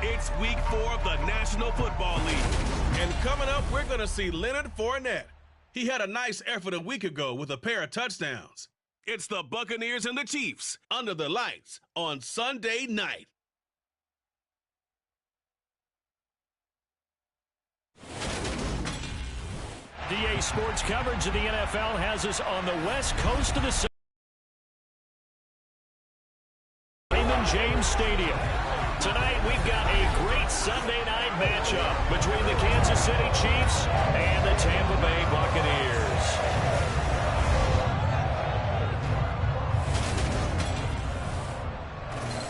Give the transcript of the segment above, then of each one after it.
It's week 4 of the National Football League. And coming up, we're going to see Leonard Fournette. He had a nice effort a week ago with a pair of touchdowns. It's the Buccaneers and the Chiefs under the lights on Sunday night. DA Sports coverage of the NFL has us on the west coast of the Raymond James Stadium. Tonight we've got a great Sunday night matchup between the Kansas City Chiefs and the Tampa Bay Buccaneers.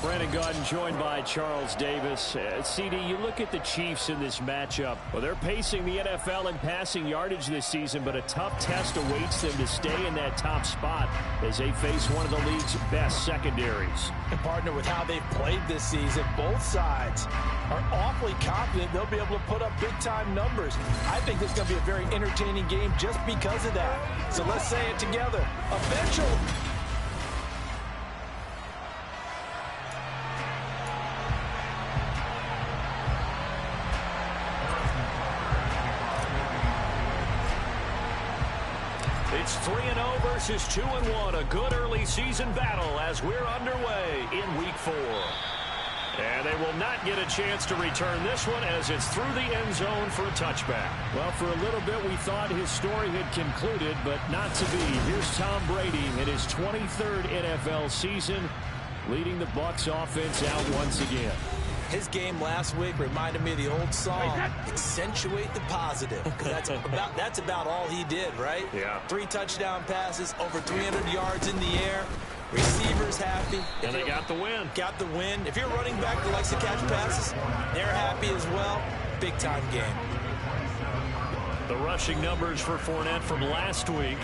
Brandon Gaudin joined by Charles Davis. CD, you look at the Chiefs in this matchup. Well, they're pacing the NFL in passing yardage this season, but a tough test awaits them to stay in that top spot as they face one of the league's best secondaries. And partner, with how they've played this season, both sides are awfully confident they'll be able to put up big-time numbers. I think this is going to be a very entertaining game just because of that. So let's say it together. Eventually. It's 3-0 versus 2-1. A good early season battle as we're underway in week 4. And they will not get a chance to return this one as it's through the end zone for a touchback. Well, for a little bit we thought his story had concluded, but not to be. Here's Tom Brady in his 23rd NFL season, leading the Bucs offense out once again. His game last week reminded me of the old song, accentuate the positive. That's about all he did, right? Yeah. 3 touchdown passes, over 300 yards in the air. Receivers happy. And they got the win. Got the win. If you're a running back that likes to catch passes, they're happy as well. Big-time game. The rushing numbers for Fournette from last week.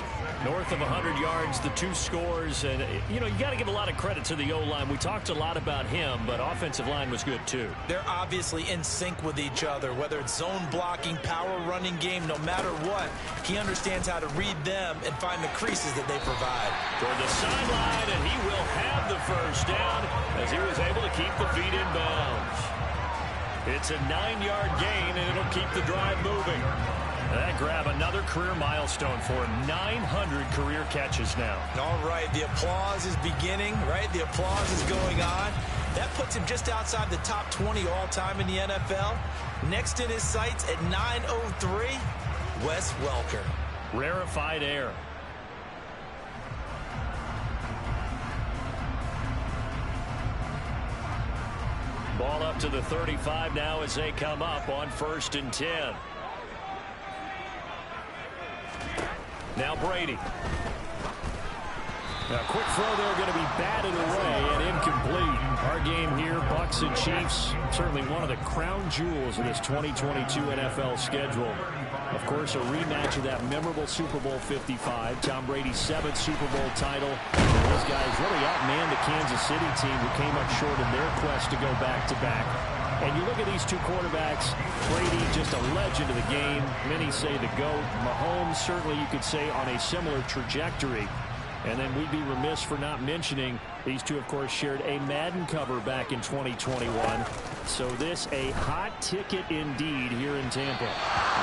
North of 100 yards, the 2 scores. And, you got to give a lot of credit to the O-line. We talked a lot about him, but offensive line was good, too. They're obviously in sync with each other, whether it's zone blocking, power running game, no matter what. He understands how to read them and find the creases that they provide. Toward the sideline, and he will have the first down as he was able to keep the feet in bounds. It's a 9-yard gain, and it'll keep the drive moving. That grab another career milestone for him. 900 career catches now. All right, the applause is beginning, right? The applause is going on. That puts him just outside the top 20 all-time in the NFL. Next in his sights at 903, Wes Welker. Rarefied air. Ball up to the 35 now as they come up on 1st and 10. Now Brady. A quick throw there going to be batted away and incomplete. Our game here, Bucs and Chiefs, certainly one of the crown jewels of this 2022 NFL schedule. Of course, a rematch of that memorable Super Bowl 55, Tom Brady's 7th Super Bowl title. Those guys really outmanned the Kansas City team who came up short in their quest to go back-to-back. And you look at these 2 quarterbacks, Brady just a legend of the game. Many say the GOAT. Mahomes, certainly you could say on a similar trajectory. And then we'd be remiss for not mentioning these 2, of course, shared a Madden cover back in 2021. So this a hot ticket indeed here in Tampa.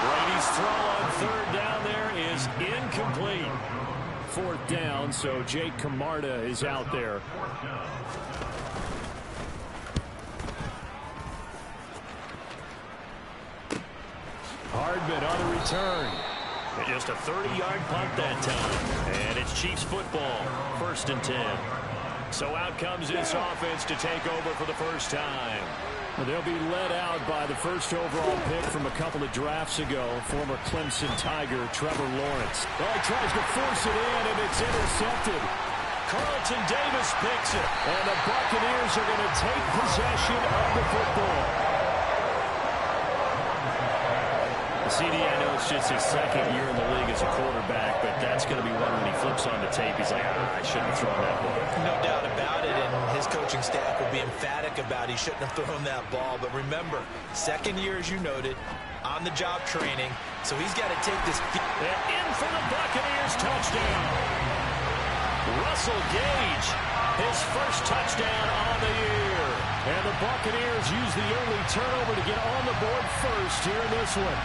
Brady's throw on 3rd down there is incomplete. 4th down, so Jake Camarda is out there. Hardman on the return. And just a 30-yard punt that time. And it's Chiefs football, 1st and 10. So out comes this offense to take over for the first time. Well, they'll be led out by the 1st overall pick from a couple of drafts ago, former Clemson Tiger Trevor Lawrence. Well, he tries to force it in, and it's intercepted. Carlton Davis picks it, and the Buccaneers are going to take possession of the football. CD, I know it's just his 2nd year in the league as a quarterback, but that's going to be one when he flips on the tape. He's like, I shouldn't have thrown that ball. No doubt about it, and his coaching staff will be emphatic about he shouldn't have thrown that ball. But remember, 2nd year, as you noted, on-the-job training, so he's got to take this. And in for the Buccaneers touchdown. Russell Gage, his 1st touchdown on the year. And the Buccaneers use the early turnover to get on the board first here in this one.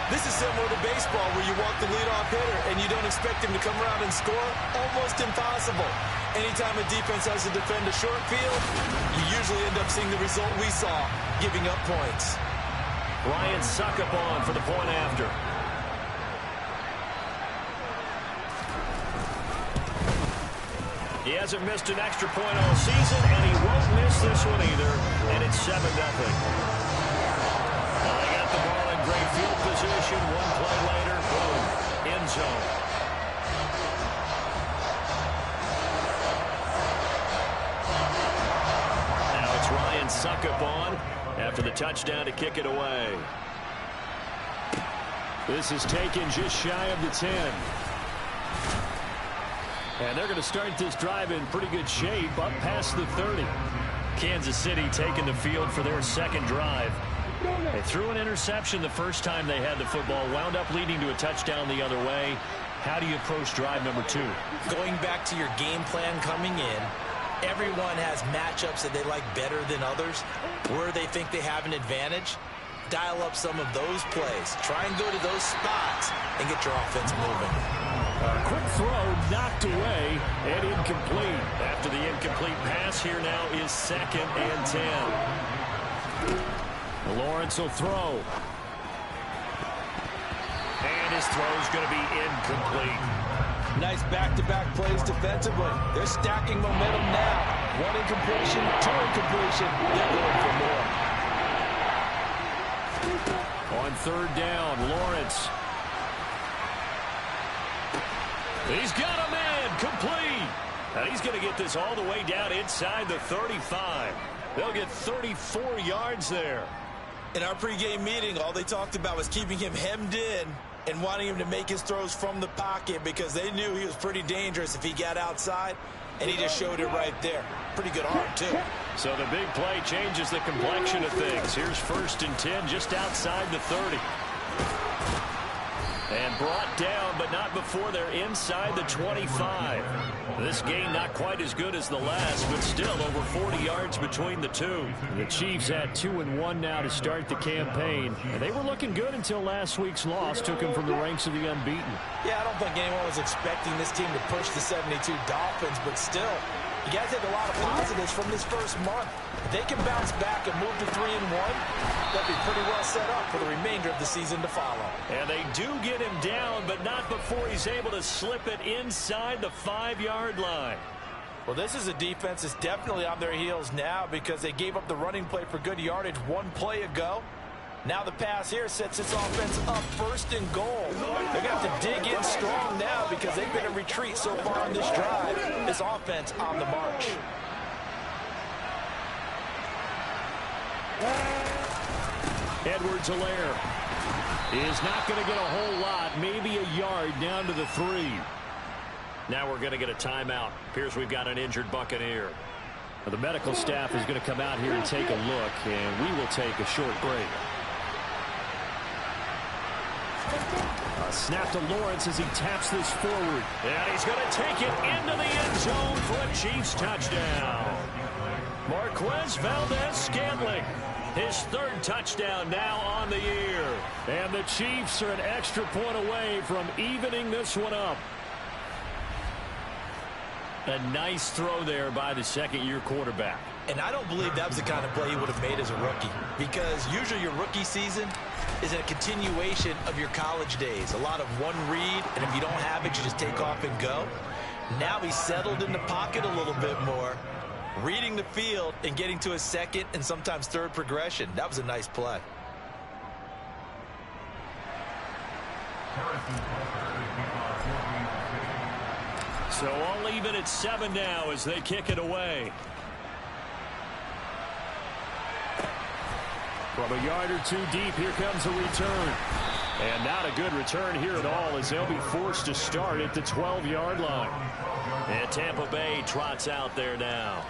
This is similar to baseball where you walk the leadoff hitter and you don't expect him to come around and score. Almost impossible. Anytime a defense has to defend a short field, you usually end up seeing the result we saw, giving up points. Ryan Succop for the point after. He hasn't missed an extra point all season, and he won't miss this one either. And it's 7-0. They got the ball in great field position. One play later, boom, end zone. Now it's Ryan Succop after the touchdown to kick it away. This is taken just shy of the 10. And they're going to start this drive in pretty good shape up past the 30. Kansas City taking the field for their second drive. They threw an interception the first time they had the football, wound up leading to a touchdown the other way. How do you approach drive number 2? Going back to your game plan coming in, everyone has matchups that they like better than others, where they think they have an advantage. Dial up some of those plays. Try and go to those spots and get your offense moving. Quick throw knocked away and incomplete. After the incomplete pass, here now is 2nd and 10. Lawrence will throw. And his throw is going to be incomplete. Nice back-to-back plays defensively. They're stacking momentum now. 1 incompletion, 2 incompletion. They're going for more. On 3rd down, Lawrence. He's got a man complete. And he's going to get this all the way down inside the 35. They'll get 34 yards there. In our pregame meeting, all they talked about was keeping him hemmed in and wanting him to make his throws from the pocket because they knew he was pretty dangerous if he got outside, and he just showed it right there. Pretty good arm, too. So the big play changes the complexion of things. Here's 1st and 10 just outside the 30. And brought down, but not before they're inside the 25. This game not quite as good as the last, but still over 40 yards between the two. The Chiefs had 2-1 now to start the campaign. And they were looking good until last week's loss took them from the ranks of the unbeaten. Yeah, I don't think anyone was expecting this team to push the 72 Dolphins, but still, you guys had a lot of positives from this first month. If they can bounce back and move to 3-1, they'll be pretty well set up for the remainder of the season to follow. And they do get him down, but not before he's able to slip it inside the 5-yard line. Well, this is a defense that's definitely on their heels now because they gave up the running play for good yardage 1 play ago. Now the pass here sets this offense up 1st and goal. They're going to have to dig in strong now because they've been in retreat so far on this drive. This offense on the march. Edwards-Helaire is not going to get a whole lot, maybe a yard down to the 3. Now we're going to get a timeout. Appears we've got an injured Buccaneer. The medical staff is going to come out here and take a look, and we will take a short break. A snap to Lawrence as he taps this forward. And he's going to take it into the end zone for a Chiefs touchdown. Marquez Valdez-Scantling, his 3rd touchdown now on the year. And the Chiefs are an extra point away from evening this one up. A nice throw there by the 2nd-year quarterback. And I don't believe that was the kind of play he would have made as a rookie, because usually your rookie season is a continuation of your college days. A lot of one read, and if you don't have it, you just take off and go. Now he's settled in the pocket a little bit more, reading the field and getting to his 2nd and sometimes 3rd progression. That was a nice play. So all even at 7 now as they kick it away. From a yard or 2 deep, here comes a return. And not a good return here at all as they'll be forced to start at the 12-yard line. And Tampa Bay trots out there now.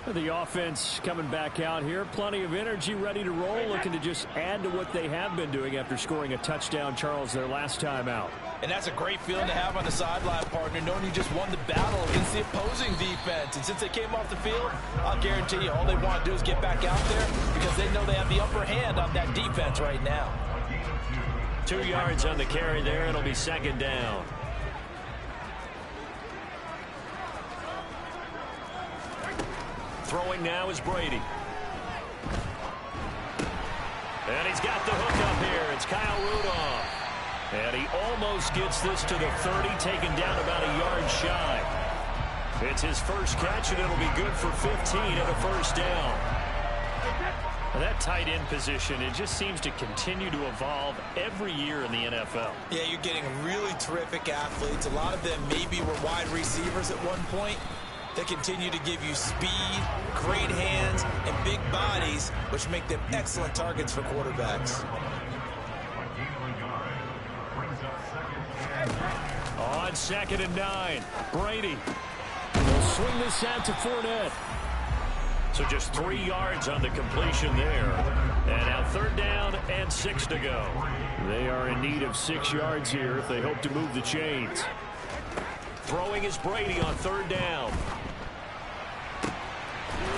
The offense coming back out here. Plenty of energy, ready to roll, looking to just add to what they have been doing after scoring a touchdown, Charles, their last time out. And that's a great feeling to have on the sideline, partner, knowing you just won the battle against the opposing defense. And since they came off the field, I'll guarantee you all they want to do is get back out there because they know they have the upper hand on that defense right now. 2 yards on the carry there. It'll be second down. Throwing now is Brady. And he's got the hook up here. It's Kyle Rudolph. And he almost gets this to the 30, taken down about a yard shy. It's his first catch, and it'll be good for 15 and a first down. Well, that tight end position, it just seems to continue to evolve every year in the NFL. Yeah, you're getting really terrific athletes. A lot of them maybe were wide receivers at one point. They continue to give you speed, great hands, and big bodies, which make them excellent targets for quarterbacks. On 2nd and 9, Brady will swing this out to Fournette. So just 3 yards on the completion there. And now 3rd down and 6 to go. They are in need of 6 yards here if they hope to move the chains. Throwing is Brady on 3rd down.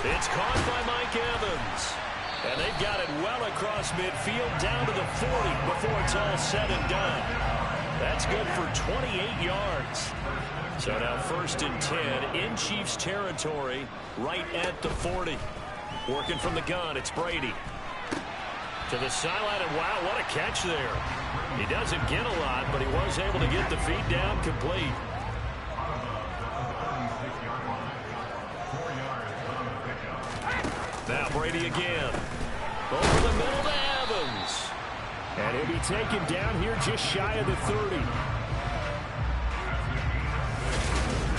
It's caught by Mike Evans. And they've got it well across midfield down to the 40 before it's all said and done. That's good for 28 yards. So now 1st and 10 in Chiefs territory right at the 40. Working from the gun, it's Brady. To the sideline, and wow, what a catch there. He doesn't get a lot, but he was able to get the feed down complete. Now Brady again. Over the middle to Evans. And he'll be taken down here just shy of the 30.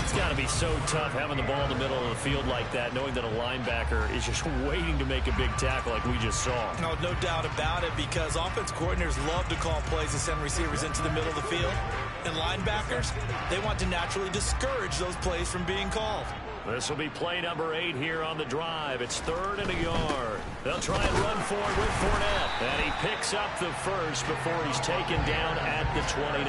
It's got to be so tough having the ball in the middle of the field like that, knowing that a linebacker is just waiting to make a big tackle like we just saw. No doubt about it, because offense coordinators love to call plays to send receivers into the middle of the field. And linebackers, they want to naturally discourage those plays from being called. This will be play number 8 here on the drive. It's 3rd and a yard. They'll try and run forward with Fournette. And he picks up the first before he's taken down at the 29.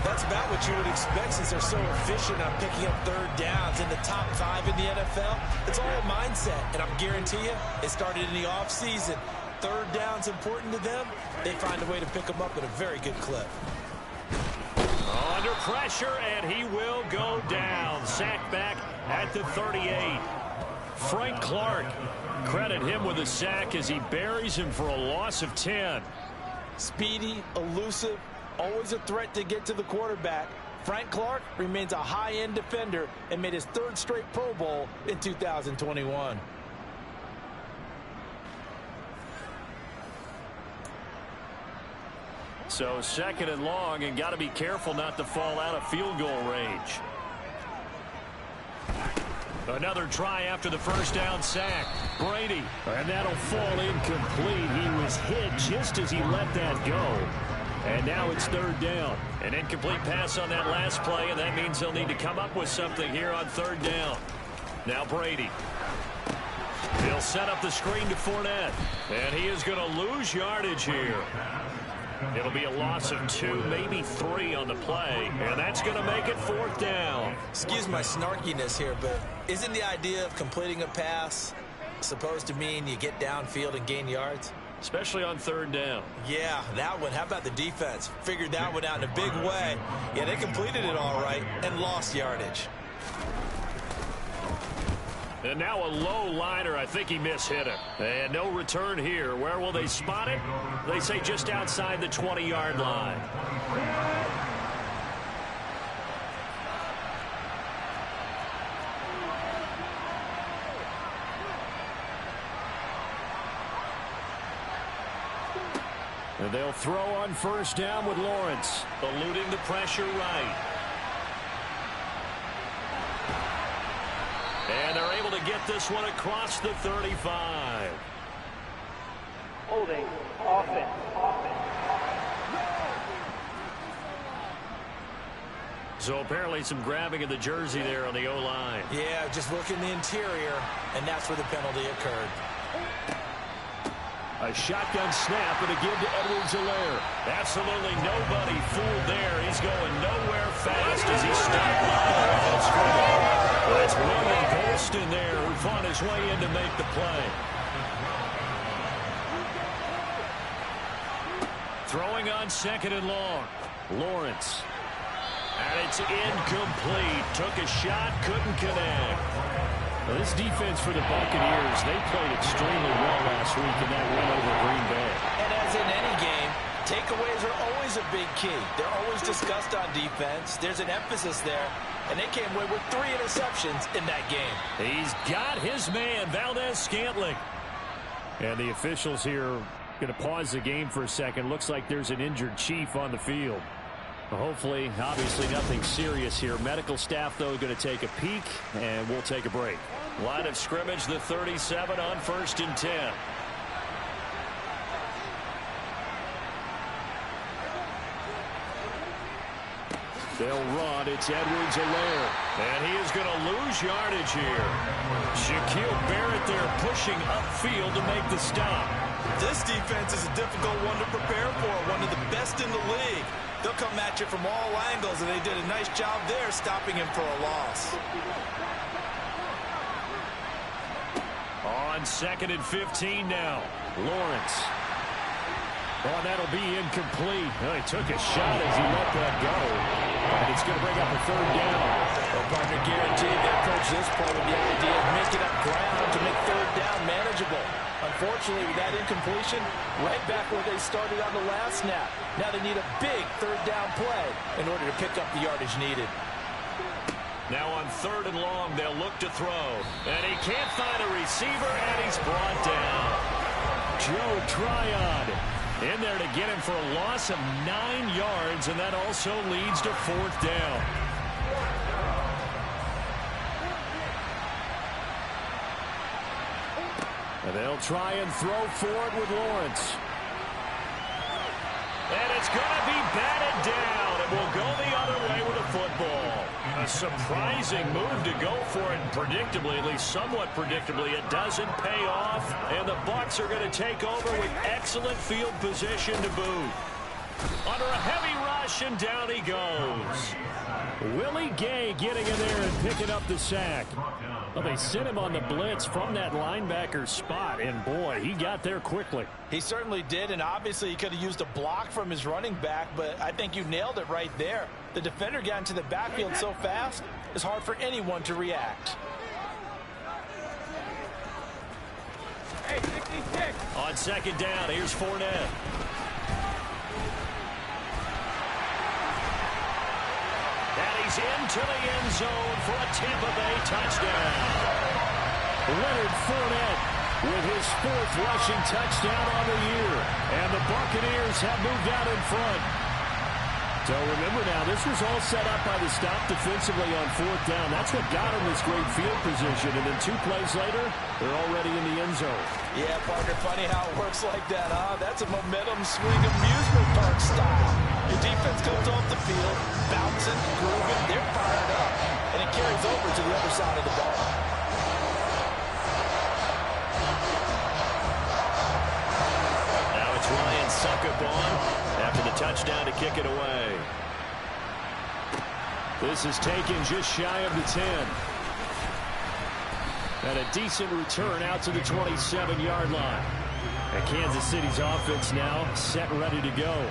That's about what you would expect since they're so efficient on picking up 3rd downs in the top 5 in the NFL. It's all a mindset, and I'm guarantee you it started in the offseason. 3rd down's important to them. They find a way to pick them up at a very good clip. Under pressure, and he will go down. Sacked back at the 38. Frank Clark, credit him with a sack as he buries him for a loss of 10. Speedy, elusive, always a threat to get to the quarterback. Frank Clark remains a high-end defender and made his 3rd straight Pro Bowl in 2021. So 2nd and long, and got to be careful not to fall out of field goal range. Another try after the 1st down sack. Brady, and that'll fall incomplete. He was hit just as he let that go. And now it's 3rd down. An incomplete pass on that last play, and that means they'll need to come up with something here on 3rd down. Now Brady. He'll set up the screen to Fournette. And he is going to lose yardage here. It'll be a loss of 2, maybe 3 on the play, and that's going to make it 4th down. Excuse my snarkiness here, but isn't the idea of completing a pass supposed to mean you get downfield and gain yards? Especially on 3rd down. Yeah, that one. How about the defense? Figured that one out in a big way. Yeah, they completed it all right and lost yardage. And now a low liner. I think he mishit it. And no return here. Where will they spot it? They say just outside the 20-yard line. And they'll throw on 1st down with Lawrence. Eluding the pressure right. And they're able to get this one across the 35. Holding, offense. 2 So apparently some grabbing of the jersey there on the O-line. Yeah, just look in the interior, and that's where the penalty occurred. A shotgun snap and a give to Edwards-Helaire. Absolutely nobody fooled there. He's going nowhere fast as he stopped by. That's William Golston there who fought his way in to make the play. Throwing on 2nd and long. Lawrence. And it's incomplete. Took a shot, couldn't connect. Well, this defense for the Buccaneers, they played extremely well last week in that win over Green Bay. And as in any game, takeaways are always a big key. They're always discussed on defense. There's an emphasis there. And they came away with 3 interceptions in that game. He's got his man, Valdez-Scantling. And the officials here going to pause the game for a second. Looks like there's an injured Chief on the field. Hopefully, obviously nothing serious here. Medical staff, though, going to take a peek, and we'll take a break. Line of scrimmage, the 37 on 1st and 10. They'll run. It's Edwards-Helaire. And he is going to lose yardage here. Shaquille Barrett there pushing upfield to make the stop. This defense is a difficult one to prepare for, one of the best in the league. They'll come at you from all angles, and they did a nice job there stopping him for a loss. On 2nd and 15 now. Lawrence. Oh, that'll be incomplete. Oh, he took a shot as he let that go. And it's going to bring up a 3rd down. Well, partner, guaranteed they approach this play with the idea of making up ground to make 3rd down manageable. Unfortunately, with that incompletion, right back where they started on the last snap. Now they need a big 3rd down play in order to pick up the yardage needed. Now on 3rd and long, they'll look to throw. And he can't find a receiver, and he's brought down. Joe Tryon in there to get him for a loss of 9 yards, and that also leads to 4th down. And they'll try and throw for it with Lawrence. And it's going to be batted down. It will go the other way with a football. A surprising move to go for it, and predictably, at least somewhat predictably, it doesn't pay off. And the Bucs are going to take over with excellent field position to boot. Under a heavy rush, and down he goes. Willie Gay getting in there and picking up the sack. Well, they sent him on the blitz from that linebacker spot, and boy, he got there quickly. He certainly did, and obviously he could have used a block from his running back, but I think you nailed it right there. The defender got into the backfield so fast, it's hard for anyone to react. Hey, 66. On 2nd down, here's Fournette. And he's into the end zone for a Tampa Bay touchdown. Leonard Fournette with his 4th rushing touchdown on the year. And the Buccaneers have moved out in front. So remember now, this was all set up by the stop defensively on 4th down. That's what got them this great field position. And then 2 plays later, they're already in the end zone. Yeah, partner, funny how it works like that, huh? That's a momentum swing amusement park style. Your defense comes off the field, bouncing, grooving, they're fired up. And it carries over to the other side of the ball. Now it's Ryan Succop after the touchdown to kick it away. This is taken just shy of the 10. And a decent return out to the 27-yard line. And Kansas City's offense now set and ready to go.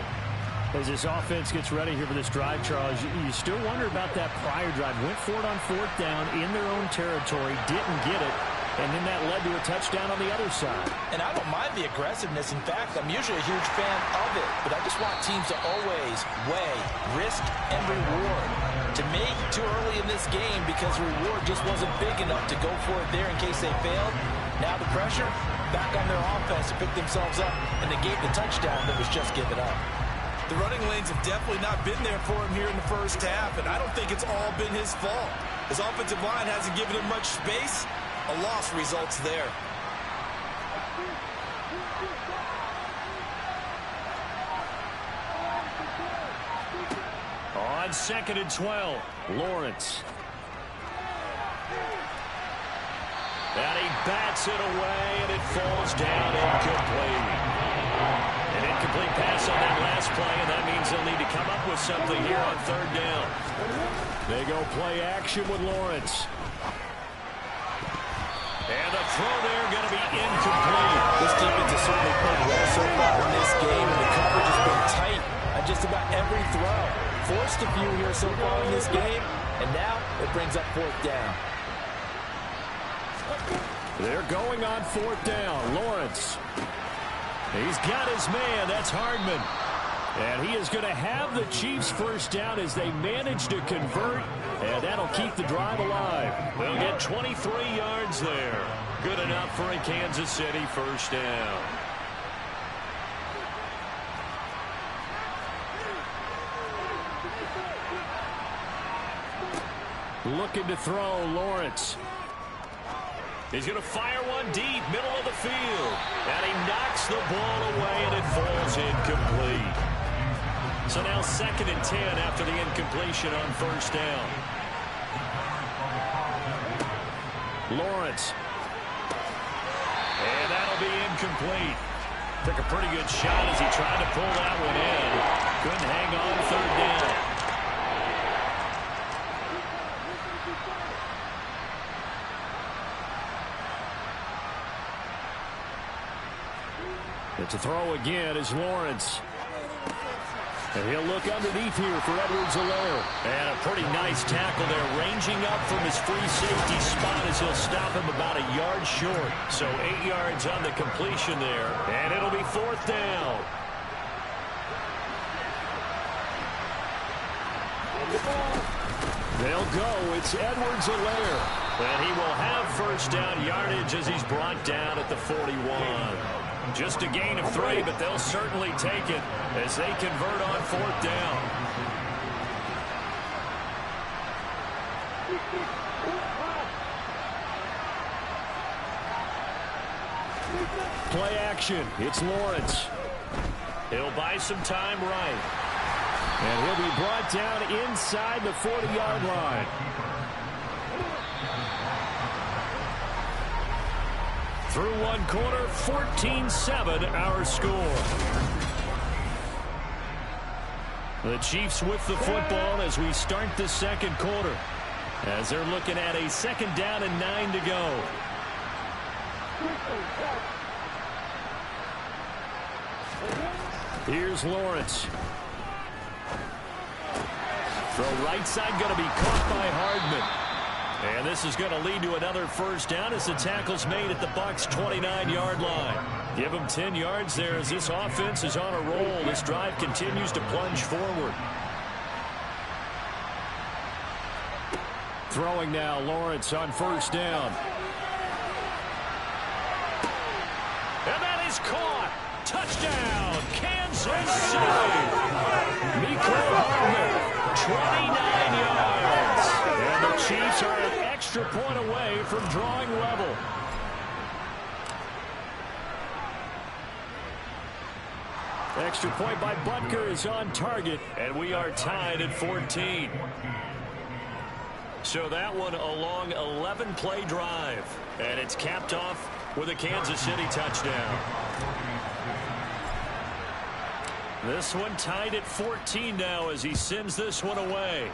As this offense gets ready here for this drive, Charles, you still wonder about that prior drive. Went for it on 4th down in their own territory, didn't get it, and then that led to a touchdown on the other side. And I don't mind the aggressiveness. In fact, I'm usually a huge fan of it, but I just want teams to always weigh risk and reward. To me, too early in this game because the reward just wasn't big enough to go for it there in case they failed. Now the pressure back on their offense to pick themselves up, and they gave the touchdown that was just given up. The running lanes have definitely not been there for him here in the first half, and I don't think it's all been his fault. His offensive line hasn't given him much space. A loss results there. On 2nd and 12, Lawrence. And he bats it away, and it falls down incomplete. An incomplete pass on that last play, and that means they'll need to come up with something here on 3rd down. They go play action with Lawrence. And the throw there going to be incomplete. This defense has certainly played well so far in this game, and the coverage has been tight on just about every throw. Forced a few here so far in this game, and now it brings up 4th down. They're going on 4th down. Lawrence. He's got his man. That's Hardman. And he is going to have the Chiefs 1st down as they manage to convert, and that'll keep the drive alive. They'll get 23 yards there. Good enough for a Kansas City 1st down. Looking to throw, Lawrence. He's going to fire one deep, middle of the field. And he knocks the ball away, and it falls incomplete. So now 2nd and 10 after the incompletion on 1st down. Lawrence. And that'll be incomplete. Took a pretty good shot as he tried to pull that one in. Couldn't hang on 3rd down. It's a throw again as Lawrence. And he'll look underneath here for Edwards-Helaire. And a pretty nice tackle there, ranging up from his free safety spot as he'll stop him about a yard short. So 8 yards on the completion there, and it'll be 4th down. They'll go. It's Edwards-Helaire. And he will have 1st down yardage as he's brought down at the 41. Just a gain of 3, but they'll certainly take it as they convert on 4th down. Play action. It's Lawrence. He'll buy some time right. And he'll be brought down inside the 40-yard line. Through 1 quarter, 14-7 our score. The Chiefs with the football as we start the 2nd quarter. As they're looking at a 2nd down and 9 to go. Here's Lawrence. Throw right side going to be caught by Hardman. And this is going to lead to another 1st down as the tackle's made at the Bucs' 29-yard line. Give them 10 yards there as this offense is on a roll. This drive continues to plunge forward. Throwing now, Lawrence on 1st down. And that is caught. Touchdown, Kansas City. Miko Hardman, 29 yards. And the Chiefs are an extra point away from drawing level. Extra point by Butker is on target, and we are tied at 14. So that one a long 11-play drive, and it's capped off with a Kansas City touchdown. This one tied at 14 now as he sends this one away.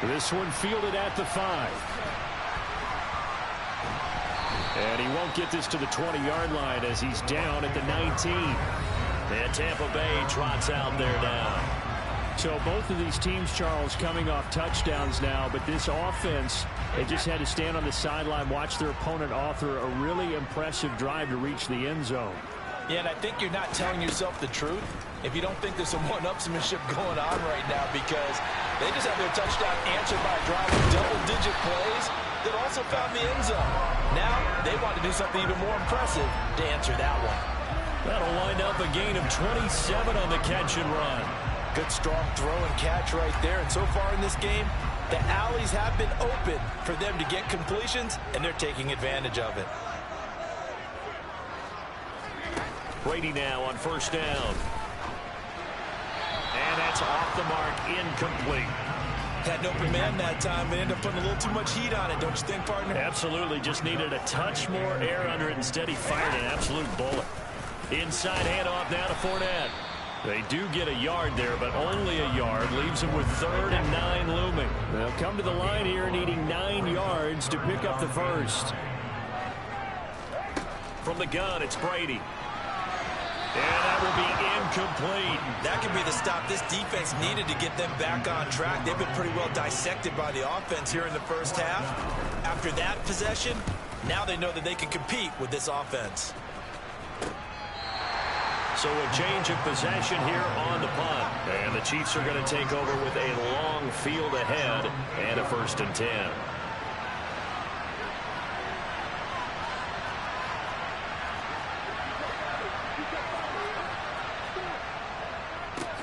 This one fielded at the 5. And he won't get this to the 20-yard line as he's down at the 19. And Tampa Bay trots out there now. So both of these teams, Charles, coming off touchdowns now, but this offense, they just had to stand on the sideline, watch their opponent author a really impressive drive to reach the end zone. Yeah, and I think you're not telling yourself the truth if you don't think there's some one-upsmanship going on right now, because they just had their touchdown answered by a drive with double-digit plays that also found the end zone. Now they want to do something even more impressive to answer that one. That'll wind up a gain of 27 on the catch and run. Good strong throw and catch right there. And so far in this game, the alleys have been open for them to get completions, and they're taking advantage of it. Brady now on 1st down. And that's off the mark, incomplete. Had an open man that time, but ended up putting a little too much heat on it, don't you think, partner? Absolutely, just needed a touch more air under it. Instead, he fired an absolute bullet. Inside handoff now to Fournette. They do get a yard there, but only a yard. Leaves them with 3rd and 9 looming. They'll come to the line here needing 9 yards to pick up the first. From the gun, it's Brady. And that will be incomplete. That could be the stop this defense needed to get them back on track. They've been pretty well dissected by the offense here in the first half. After that possession, now they know that they can compete with this offense. So a change of possession here on the punt. And the Chiefs are going to take over with a long field ahead and a 1st and 10.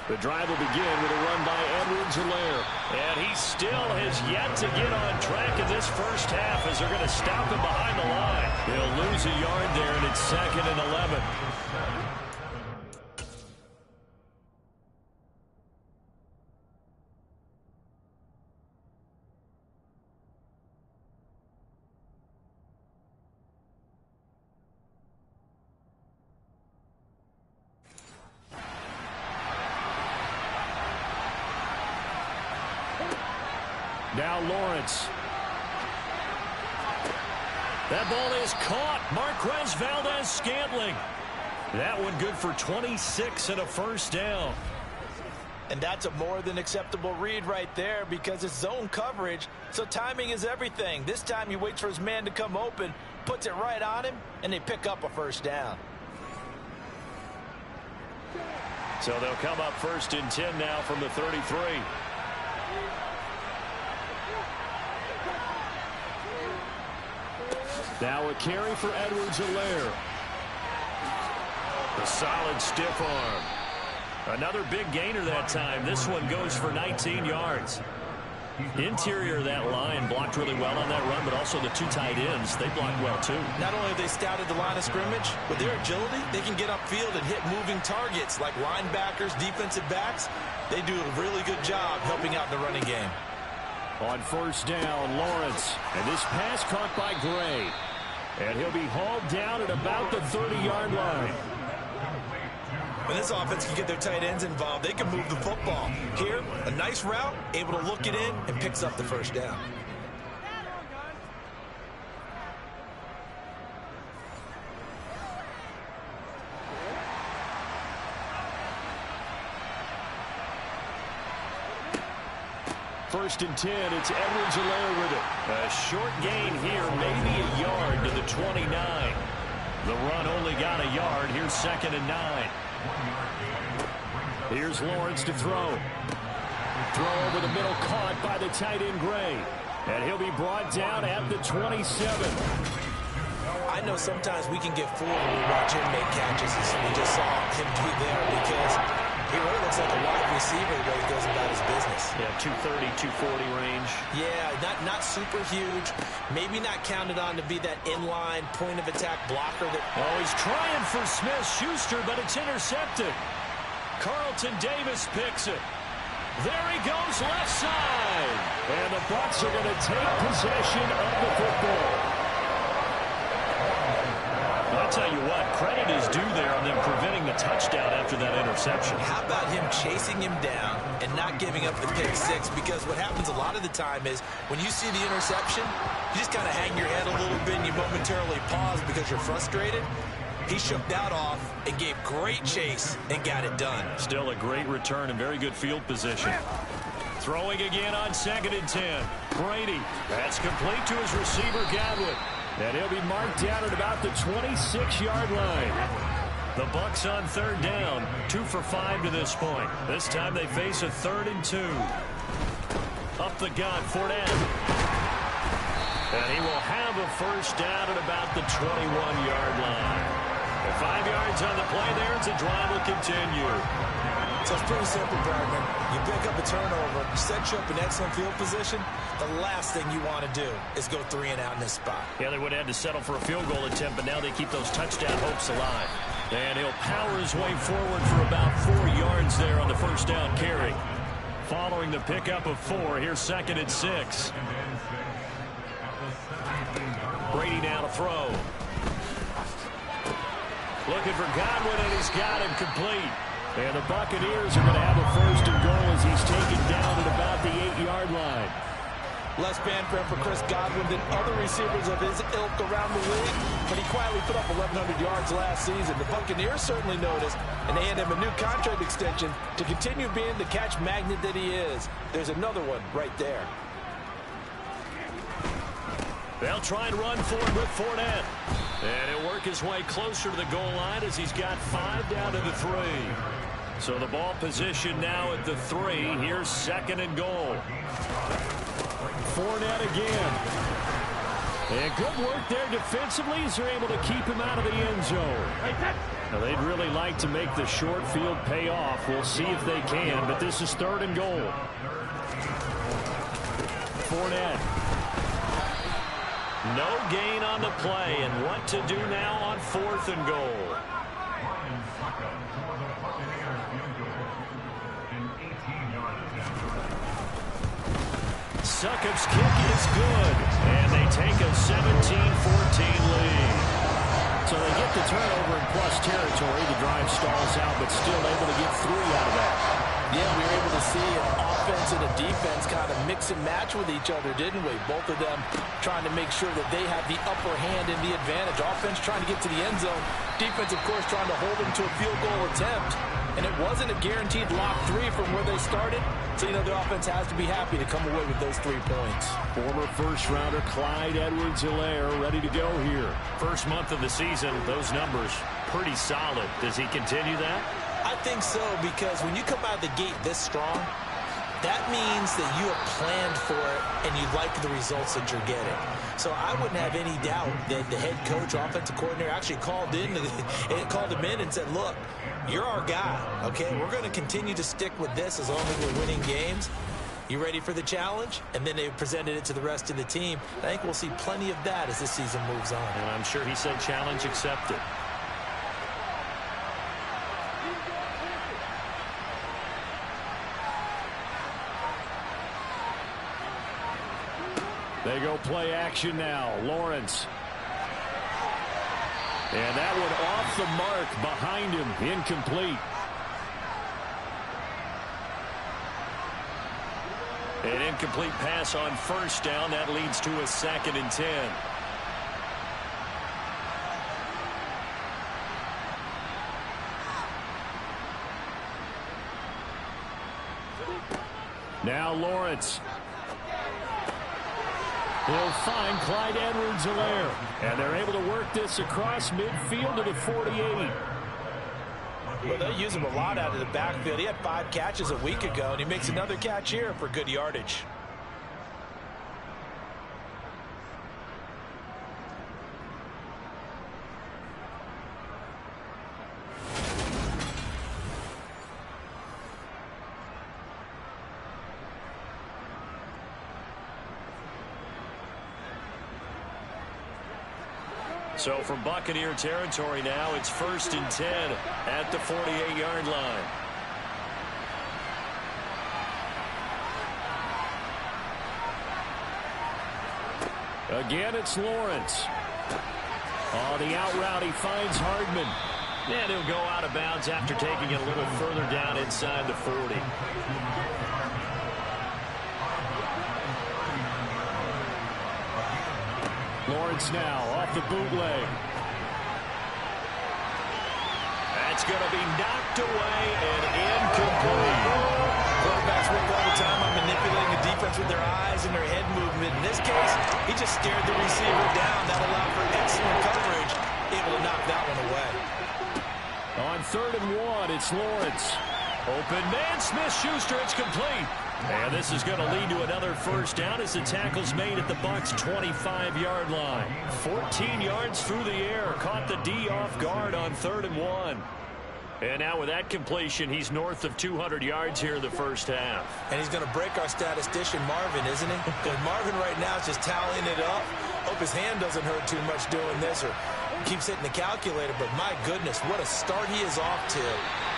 The drive will begin with a run by Edwards-Helaire. And he still has yet to get on track in this first half as they're going to stop him behind the line. He'll lose a yard there, and it's 2nd and 11. Now Lawrence. That ball is caught. Marquez Valdez-Scantling. That one good for 26 and a 1st down. And that's a more than acceptable read right there because it's zone coverage, so timing is everything. This time he waits for his man to come open, puts it right on him, and they pick up a 1st down. So they'll come up 1st and 10 now from the 33. Now a carry for Edwards-Helaire. A solid stiff arm. Another big gainer that time. This one goes for 19 yards. Interior of that line blocked really well on that run, but also the 2 tight ends, they blocked well too. Not only have they scouted the line of scrimmage, with their agility, they can get upfield and hit moving targets like linebackers, defensive backs. They do a really good job helping out in the running game. On 1st down, Lawrence. And this pass caught by Gray. And he'll be hauled down at about the 30-yard line. When this offense can get their tight ends involved, they can move the football. Here, a nice route, able to look it in, and picks up the 1st down. First and 10, it's Edwards-Helaire with it. A short gain here, maybe a yard to the 29. The run only got a yard. Here's 2nd and 9. Here's Lawrence to throw. Throw over the middle, caught by the tight end Gray. And he'll be brought down at the 27. I know sometimes we can get fooled when we watch him make catches, as we just saw him do there, because he really looks like a wide receiver the way he goes about his business. Yeah, 230, 240 range. Yeah, not super huge. Maybe not counted on to be that inline point-of-attack blocker. Oh, he's trying for Smith-Schuster, but it's intercepted. Carlton Davis picks it. There he goes, left side. And the Bucs are going to take possession of the football. I'll tell you what, credit is due there on them preventing the touchdown after that interception. How about him chasing him down and not giving up the pick 6? Because what happens a lot of the time is when you see the interception, you just kind of hang your head a little bit and you momentarily pause because you're frustrated. He shook that off and gave great chase and got it done. Still a great return and very good field position. Throwing again on 2nd and 10. Brady. That's complete to his receiver, Godwin. And he'll be marked down at about the 26-yard line. The Bucs on 3rd down. 2 for 5 to this point. This time they face a 3rd and 2. Up the gut, Fournette. And he will have a 1st down at about the 21-yard line. 5 yards on the play there as the drive will continue. So it's pretty simple, partner. You pick up a turnover, set you up in excellent field position. The last thing you want to do is go 3 and out in this spot. Yeah, they would have had to settle for a field goal attempt, but now they keep those touchdown hopes alive. And he'll power his way forward for about 4 yards there on the first down carry. Following the pickup of 4, here's 2nd and 6. Brady now to throw. Looking for Godwin, and he's got him complete. And the Buccaneers are going to have a 1st and goal as he's taken down at about the 8-yard line. Less fanfare for Chris Godwin than other receivers of his ilk around the league, but he quietly put up 1,100 yards last season. The Buccaneers certainly noticed, and they hand him a new contract extension to continue being the catch magnet that he is. There's another one right there. They'll try and run forward with Fournette. And he'll work his way closer to the goal line as he's got 5 down to the 3. So the ball position now at the 3. Here's 2nd and goal. Fournette again. And good work there defensively as they're able to keep him out of the end zone. Now they'd really like to make the short field pay off. We'll see if they can, but this is 3rd and goal. Fournette. No gain on the play, and what to do now on 4th and goal. Succop's kick is good, and they take a 17-14 lead. So they get the turnover in plus territory. The drive stalls out, but still able to get 3 out of that. Yeah, we were able to see an offense and a defense kind of mix and match with each other, didn't we? Both of them trying to make sure that they have the upper hand and the advantage. Offense trying to get to the end zone. Defense, of course, trying to hold them to a field goal attempt. And it wasn't a guaranteed lock 3 from where they started. So, you know, the offense has to be happy to come away with those 3 points. Former first-rounder Clyde Edwards-Helaire ready to go here. First month of the season, those numbers pretty solid. Does he continue that? I think so, because when you come out of the gate this strong, that means that you have planned for it and you like the results that you're getting. So I wouldn't have any doubt that the head coach, offensive coordinator actually called him in and said, look, you're our guy, okay? We're going to continue to stick with this as long as we're winning games. You ready for the challenge? And then they presented it to the rest of the team. I think we'll see plenty of that as this season moves on. And I'm sure he said challenge accepted. They go play action now. Lawrence. And that one off the mark behind him. Incomplete. An incomplete pass on 1st down. That leads to a 2nd and 10. Now Lawrence. He'll find Clyde Edwards-Helaire. And they're able to work this across midfield to the 48. Well, they use him a lot out of the backfield. He had 5 catches a week ago, and he makes another catch here for good yardage. So from Buccaneer territory now, it's 1st and 10 at the 48-yard line. Again, it's Lawrence. On the out route, he finds Hardman. And he'll go out of bounds after taking it a little further down inside the 40. Lawrence now off the bootleg. That's going to be knocked away and incomplete. Quarterbacks work all the time on manipulating the defense with their eyes and their head movement. In this case, he just stared the receiver down. That allowed for excellent coverage. Able to knock that one away. On 3rd and 1, it's Lawrence. Open man, Smith-Schuster, it's complete. And this is going to lead to another 1st down as the tackle's made at the Bucs' 25-yard line. 14 yards through the air. Caught the D off guard on 3rd and 1. And now with that completion, he's north of 200 yards here in the first half. And he's going to break our statistician, Marvin, isn't he? Because Marvin right now is just tallying it up. hope his hand doesn't hurt too much doing this or keeps hitting the calculator, but my goodness, what a start he is off to.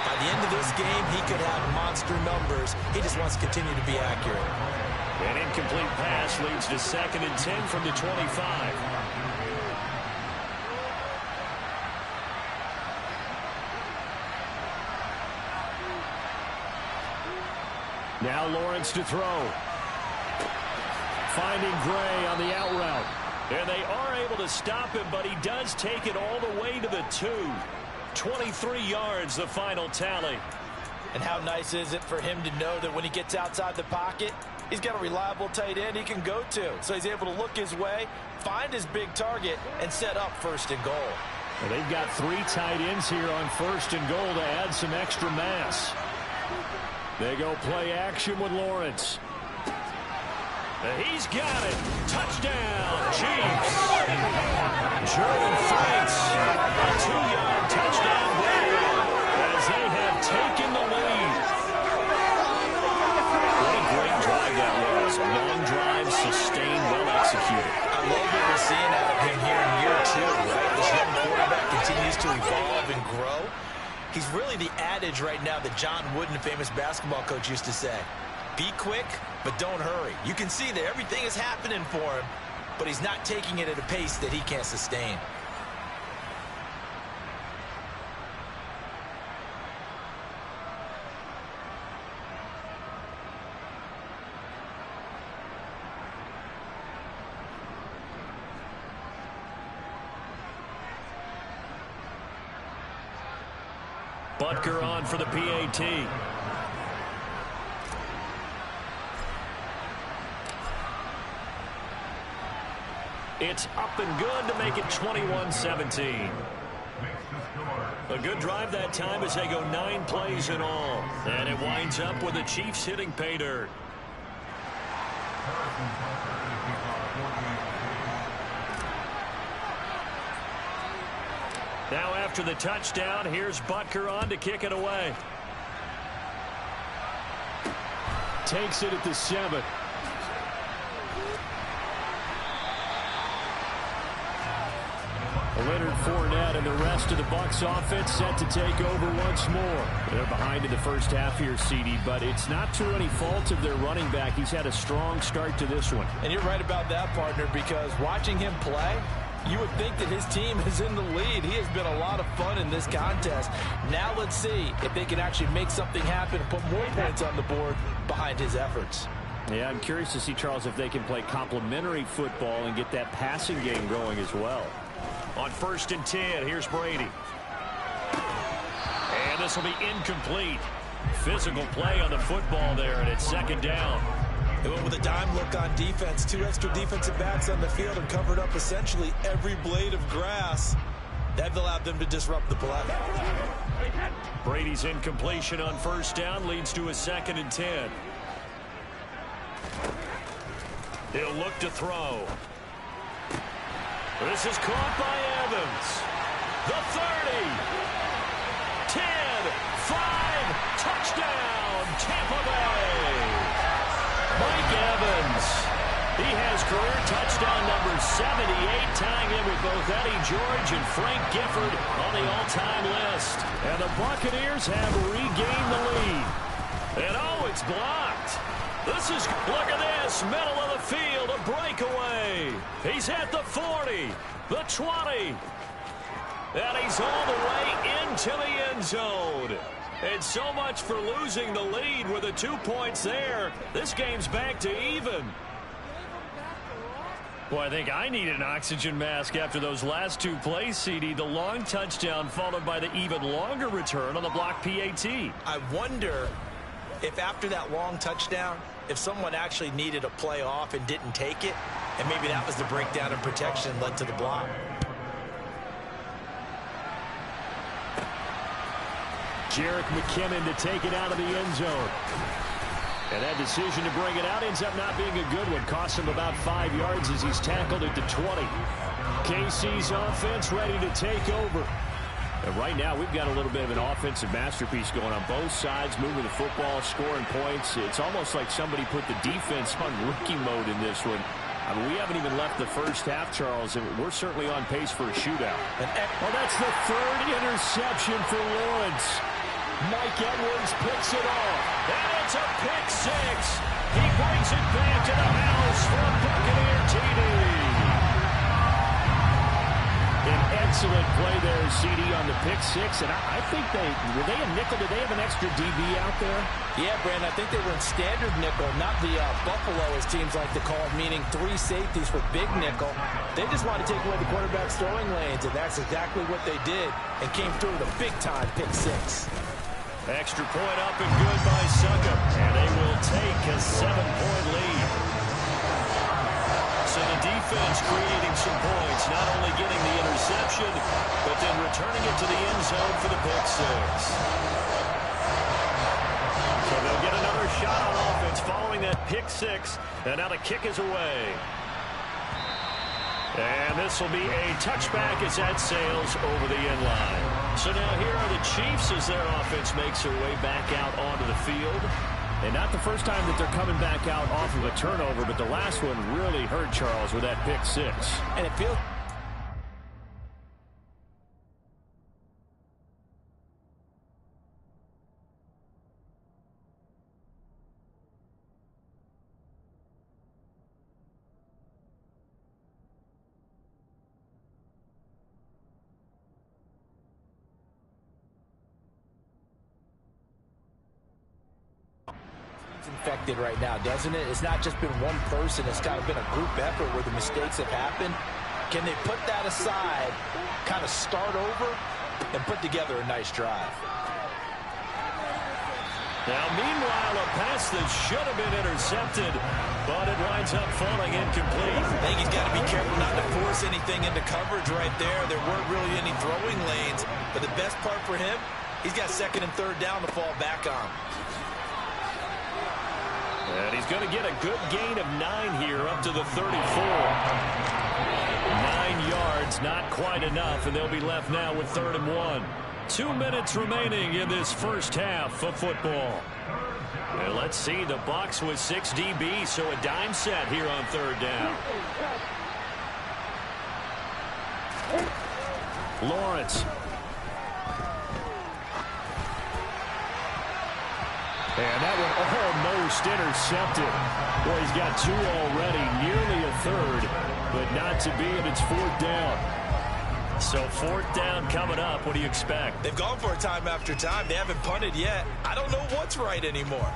By the end of this game, he could have monster numbers. He just wants to continue to be accurate. An incomplete pass leads to 2nd and 10 from the 25. Now Lawrence to throw. Finding Gray on the out route. And they are able to stop him, but he does take it all the way to the 2. 23 yards, the final tally. And how nice is it for him to know that when he gets outside the pocket, he's got a reliable tight end he can go to. So he's able to look his way, find his big target, and set up 1st and goal. Well, they've got 3 tight ends here on 1st and goal to add some extra mass. They go play action with Lawrence. He's got it. Touchdown, Chiefs. Jordan Franks, a 2-yard touchdown grab as they have taken the lead. What a great drive that was. A long drive, sustained, well executed. I love what we're seeing out of him here in year 2, right? This young quarterback continues to evolve and grow. He's really the adage right now that John Wooden, the famous basketball coach, used to say. Be quick, but don't hurry. You can see that everything is happening for him, but he's not taking it at a pace that he can't sustain. Butker on for the PAT. It's up and good to make it 21-17. A good drive that time as they go 9 plays in all. And it winds up with the Chiefs hitting pay dirt. Now after the touchdown, here's Butker on to kick it away. Takes it at the 7. Leonard Fournette and the rest of the Bucs offense set to take over once more. They're behind in the first half here, CD, but it's not through any fault of their running back. He's had a strong start to this one. And you're right about that, partner, because watching him play, you would think that his team is in the lead. He has been a lot of fun in this contest. Now let's see if they can actually make something happen and put more points on the board behind his efforts. Yeah, I'm curious to see, Charles, if they can play complementary football and get that passing game going as well. On 1st and 10, here's Brady. And this will be incomplete. Physical play on the football there, and it's 2nd down. They went with a dime look on defense. 2 extra defensive backs on the field and covered up essentially every blade of grass. That allowed them to disrupt the play. Brady's incompletion on 1st down leads to a 2nd and 10. He'll look to throw. This is caught by Evans. The 30. 10. 5. Touchdown, Tampa Bay. Mike Evans. He has career touchdown number 78, tying him with both Eddie George and Frank Gifford on the all-time list. And the Buccaneers have regained the lead. And oh, it's blocked. Look at this, middle of the field, a breakaway. He's at the 40, the 20, and he's all the way into the end zone. And so much for losing the lead with the 2 points there. This game's back to even. Well, I think I need an oxygen mask after those last 2 plays, CD. The long touchdown followed by the even longer return on the block PAT. I wonder if after that long touchdown, if someone actually needed a play off and didn't take it, and maybe that was the breakdown in protection led to the block. Jerick McKinnon to take it out of the end zone. And that decision to bring it out ends up not being a good one. Costs him about 5 yards as he's tackled at the 20. KC's offense ready to take over. And right now, we've got a little bit of an offensive masterpiece going on both sides, moving the football, scoring points. It's almost like somebody put the defense on rookie mode in this one. I mean, we haven't even left the first half, Charles, and we're certainly on pace for a shootout. Well, that's the third interception for Lawrence. Mike Edwards picks it off, and it's a pick six. He brings it back to the house for a Buccaneer TD. An excellent play there, CD, on the pick six, and I think were they a nickel? Did they have an extra DB out there? Yeah, Brandon, I think they were in standard nickel, not the Buffalo, as teams like to call it, meaning 3 safeties for big nickel. They just wanted to take away the quarterback's throwing lanes, and that's exactly what they did, and came through with a big-time pick six. Extra point up and good by Succop, and they will take a 7-point lead. So the defense creating some points, not only getting the interception, but then returning it to the end zone for the pick six. So they'll get another shot on offense following that pick six, and now the kick is away. And this will be a touchback as that sails over the end line. So now here are the Chiefs as their offense makes their way back out onto the field. And not the first time that they're coming back out off of a turnover, but the last one really hurt Charles with that pick six. And it feels... infected right now, doesn't it? It's not just been one person. It's kind of been a group effort where the mistakes have happened. Can they put that aside, kind of start over, and put together a nice drive? Now, meanwhile, a pass that should have been intercepted, but it winds up falling incomplete. I think he's got to be careful not to force anything into coverage right there. There weren't really any throwing lanes, but the best part for him, he's got second and third down to fall back on. And he's going to get a good gain of 9 here up to the 34. 9 yards, not quite enough, and they'll be left now with 3rd and 1. 2 minutes remaining in this first half of football. And let's see, the Bucs with 6 DB, so a dime set here on 3rd down. Lawrence. And that one almost intercepted. Boy, he's got 2 already, nearly a third, but not to be, and it's 4th down. So 4th down coming up. What do you expect? They've gone for it time after time. They haven't punted yet. I don't know what's right anymore.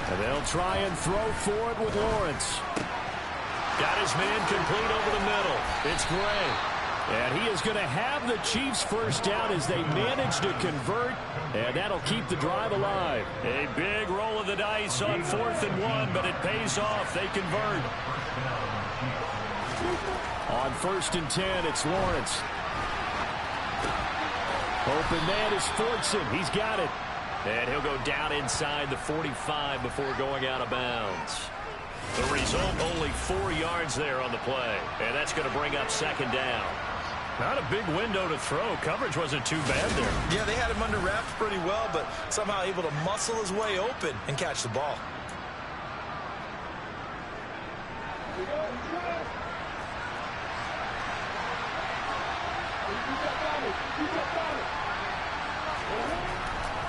And they'll try and throw for it with Lawrence. Got his man complete over the middle. It's Gray. And he is going to have the Chiefs first down as they manage to convert. And that'll keep the drive alive. A big roll of the dice on 4th and 1, but it pays off. They convert. On 1st and 10, it's Lawrence. Open man is Fortson. He's got it. And he'll go down inside the 45 before going out of bounds. The result, only 4 yards there on the play. And that's going to bring up 2nd down. Not a big window to throw. Coverage wasn't too bad there. Yeah, they had him under wraps pretty well, but somehow able to muscle his way open and catch the ball.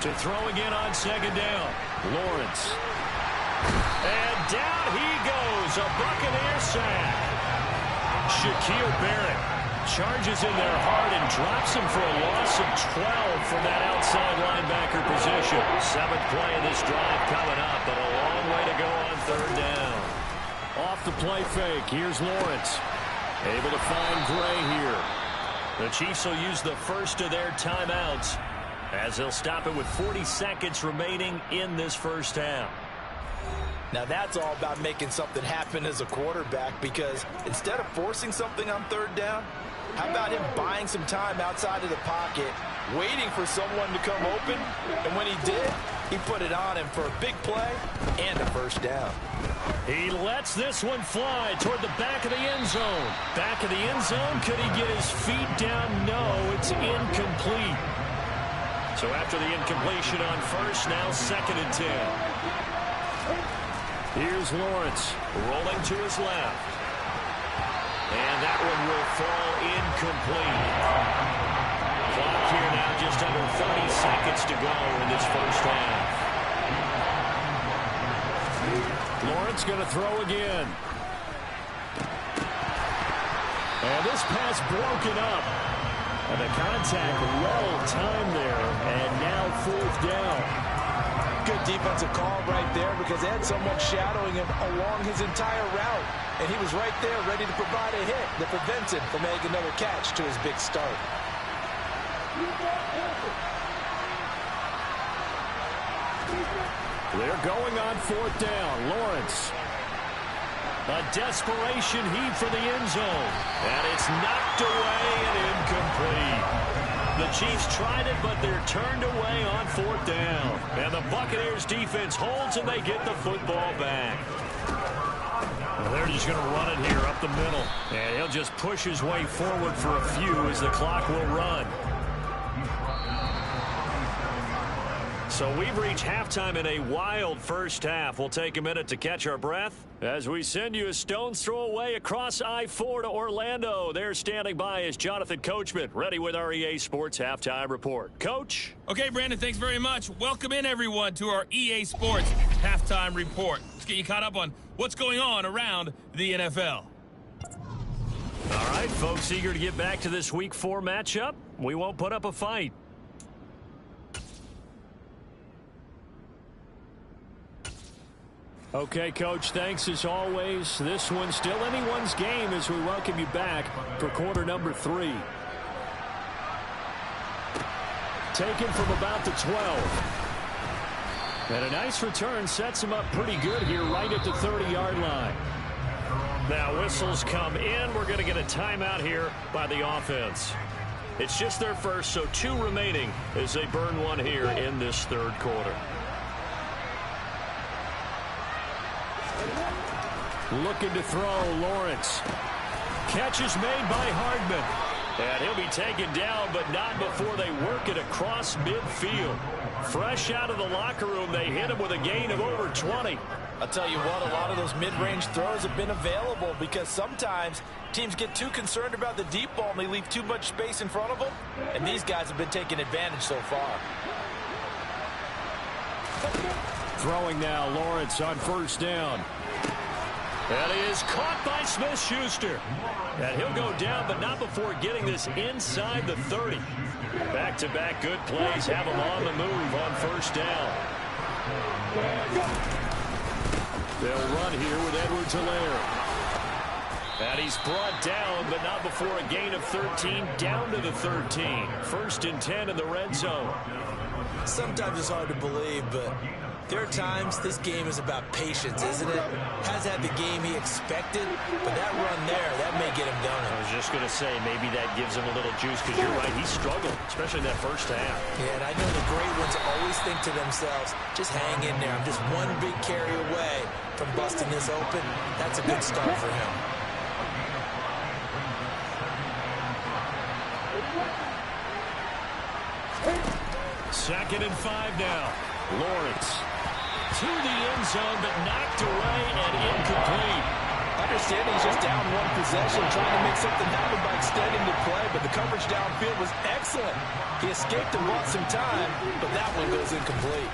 To throw again on 2nd down. Lawrence. And down he goes. A Buccaneer sack. Shaquille Barrett charges in there hard and drops him for a loss of 12 from that outside linebacker position. 7th play of this drive coming up, but a long way to go on 3rd down. Off the play fake. Here's Lawrence. Able to find Gray here. The Chiefs will use the first of their timeouts as they'll stop it with 40 seconds remaining in this first half. Now that's all about making something happen as a quarterback, because instead of forcing something on 3rd down, how about him buying some time outside of the pocket, waiting for someone to come open, and when he did, he put it on him for a big play and a first down. He lets this one fly toward the back of the end zone. Back of the end zone. Could he get his feet down? No, it's incomplete. So after the incompletion on first, now 2nd and 10. Here's Lawrence rolling to his left. And that one will fall incomplete. Clock here now just under 30 seconds to go in this first half. Lawrence going to throw again. And this pass broken up. And the contact well timed there. And now 4th down. Good defensive call right there because they had someone shadowing him along his entire route. And he was right there ready to provide a hit that prevents him from making another catch to his big start. They're going on 4th down. Lawrence. A desperation heave for the end zone. And it's knocked away and incomplete. The Chiefs tried it, but they're turned away on 4th down. And the Buccaneers defense holds, and they get the football back. Well, they're just going to run it here up the middle. And he'll just push his way forward for a few as the clock will run. So we've reached halftime in a wild first half. We'll take a minute to catch our breath as we send you a stone's throw away across I-4 to Orlando. There standing by is Jonathan Coachman, ready with our EA Sports Halftime Report. Coach? Okay, Brandon, thanks very much. Welcome in, everyone, to our EA Sports Halftime Report. Let's get you caught up on what's going on around the NFL. All right, folks, eager to get back to this Week 4 matchup. We won't put up a fight. Okay, Coach, thanks as always. This one's still anyone's game as we welcome you back for quarter number 3. Taken from about the 12. And a nice return sets him up pretty good here right at the 30-yard line. Now whistles come in. We're going to get a timeout here by the offense. It's just their first, so 2 remaining as they burn one here in this third quarter. Looking to throw, Lawrence. Catch is made by Hardman. And he'll be taken down, but not before they work it across midfield. Fresh out of the locker room, they hit him with a gain of over 20. I'll tell you what, a lot of those mid-range throws have been available because sometimes teams get too concerned about the deep ball and they leave too much space in front of them. And these guys have been taking advantage so far. Throwing now, Lawrence on first down. And he is caught by Smith-Schuster. And he'll go down, but not before getting this inside the 30. Back-to-back good plays have him on the move on first down. They'll run here with Edwards-Helaire. And he's brought down, but not before a gain of 13, down to the 13. 1st and 10 in the red zone. Sometimes it's hard to believe, but there are times this game is about patience, isn't it? Has had the game he expected, but that run there, that may get him done. I was just going to say, maybe that gives him a little juice, because you're right, he struggled, especially in that first half. Yeah, and I know the great ones always think to themselves, just hang in there. I'm just one big carry away from busting this open. That's a good start for him. Second and 5 now. Lawrence to the end zone, but knocked away and incomplete. Understanding he's just down one possession, trying to make something happen by extending the play, but the coverage downfield was excellent. He escaped and bought some time, but that one goes incomplete.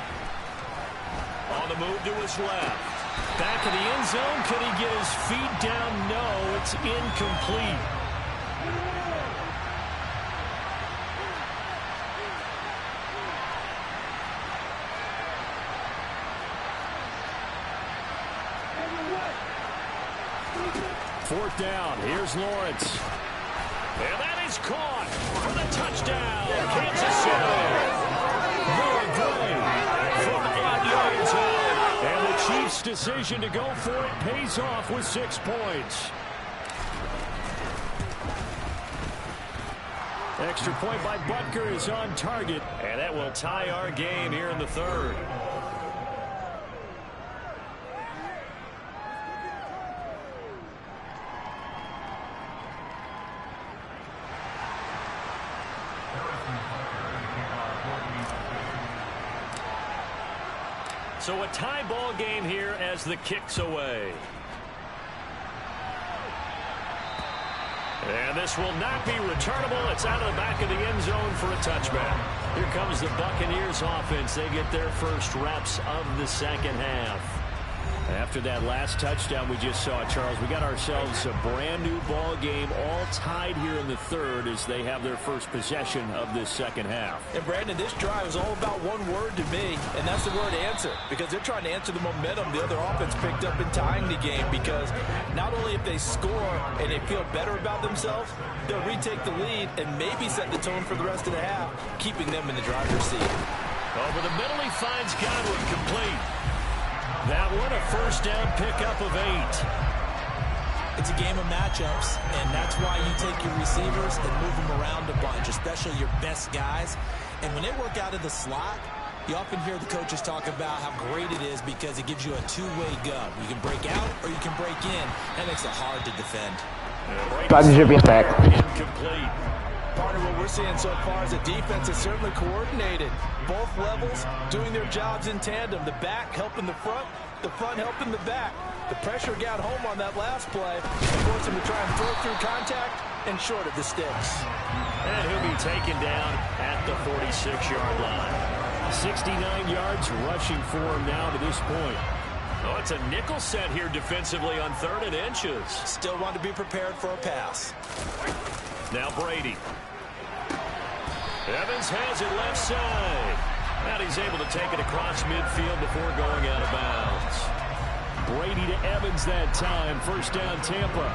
On the move to his left. Back of the end zone. Could he get his feet down? No, it's incomplete. Fourth down. Here's Lawrence. And that is caught for the touchdown. Kansas City. Very good from 8 yards out. And the Chiefs' decision to go for it pays off with 6 points. Extra point by Butker is on target. And that will tie our game here in the third. So a tie ball game here as the kick's away. And this will not be returnable. It's out of the back of the end zone for a touchback. Here comes the Buccaneers offense. They get their first reps of the second half. After that last touchdown we just saw, Charles, we got ourselves a brand new ball game, all tied here in the third as they have their first possession of this second half. And Brandon, this drive is all about one word to me, and that's the word answer, because they're trying to answer the momentum the other offense picked up in tying the game, because not only if they score and they feel better about themselves, they'll retake the lead and maybe set the tone for the rest of the half, keeping them in the driver's seat. Over the middle, he finds Godwin complete. That one, a first down pickup of 8. It's a game of matchups, and that's why you take your receivers and move them around a bunch, especially your best guys. And when they work out of the slot, you often hear the coaches talk about how great it is because it gives you a two-way go. You can break out or you can break in. That makes it hard to defend. Incomplete. Partner, what we're seeing so far is the defense is certainly coordinated. Both levels doing their jobs in tandem. The back helping the front helping the back. The pressure got home on that last play. Forced him to try and throw through contact and short of the sticks. And he'll be taken down at the 46-yard line. 69 yards rushing for him now to this point. Oh, it's a nickel set here defensively on 3rd and inches. Still want to be prepared for a pass. Now Brady. Evans has it left side. And he's able to take it across midfield before going out of bounds. Brady to Evans that time. First down, Tampa.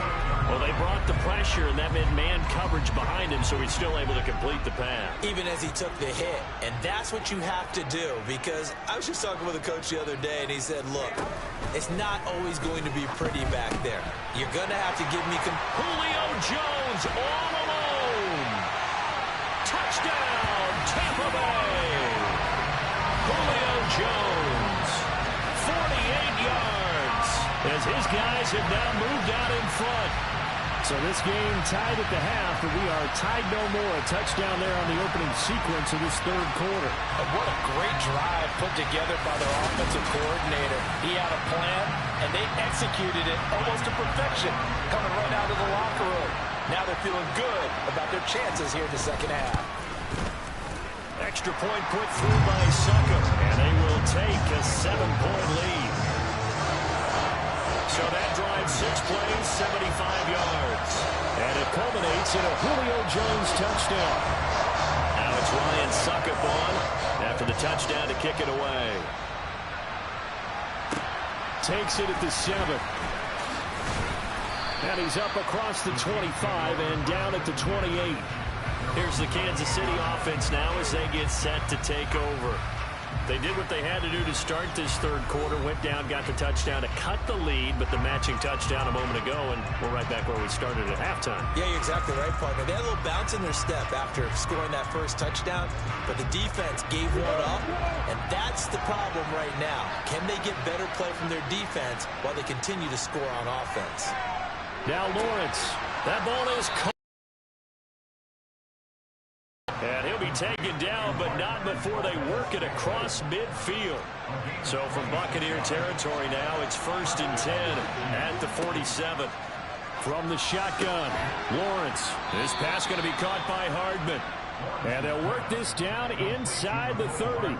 Well, they brought the pressure, and that meant man coverage behind him, so he's still able to complete the pass. Even as he took the hit. And that's what you have to do, because I was just talking with a coach the other day, and he said, look, it's not always going to be pretty back there. You're going to have to give me... Julio Jones all alone. Touchdown, Tampa Bay. Julio Jones, 48 yards, as his guys have now moved out in front. So this game tied at the half, but we are tied no more. A touchdown there on the opening sequence of this third quarter. And what a great drive put together by their offensive coordinator. He had a plan, and they executed it almost to perfection, coming right out of the locker room. Now they're feeling good about their chances here in the second half. Extra point put through by Sucker, and they will take a 7-point lead. So that drives 6 plays, 75 yards. And it culminates in a Julio Jones touchdown. Now it's Ryan Suckup on after the touchdown to kick it away. Takes it at the 7. And he's up across the 25 and down at the 28. Here's the Kansas City offense now as they get set to take over. They did what they had to do to start this third quarter. Went down, got the touchdown to cut the lead, but the matching touchdown a moment ago, and we're right back where we started at halftime. Yeah, you're exactly right, partner. They had a little bounce in their step after scoring that first touchdown, but the defense gave one up, and that's the problem right now. Can they get better play from their defense while they continue to score on offense? Now Lawrence. That ball is caught. And he'll be taken down, but not before they work it across midfield. So from Buccaneer territory now, it's 1st and 10 at the 47. From the shotgun, Lawrence. This pass going to be caught by Hardman. And they'll work this down inside the 30.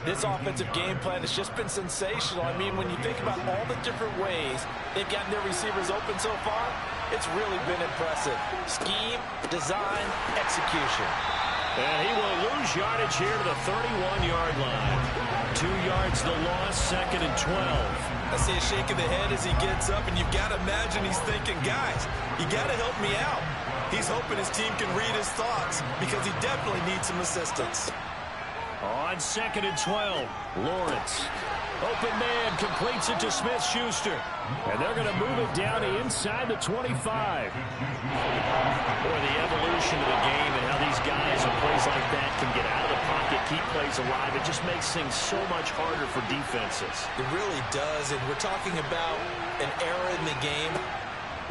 This offensive game plan has just been sensational. I mean, when you think about all the different ways they've gotten their receivers open so far, it's really been impressive. Scheme, design, execution. And he will lose yardage here to the 31-yard line. 2 yards the loss, 2nd and 12. I see a shake of the head as he gets up, and you've got to imagine he's thinking, guys, you got to help me out. He's hoping his team can read his thoughts because he definitely needs some assistance. On 2nd and 12, Lawrence. Open man completes it to Smith-Schuster. And they're going to move it down inside the 25. Boy, the evolution of the game and how these guys with plays like that can get out of the pocket, keep plays alive. It just makes things so much harder for defenses. It really does, and we're talking about an era in the game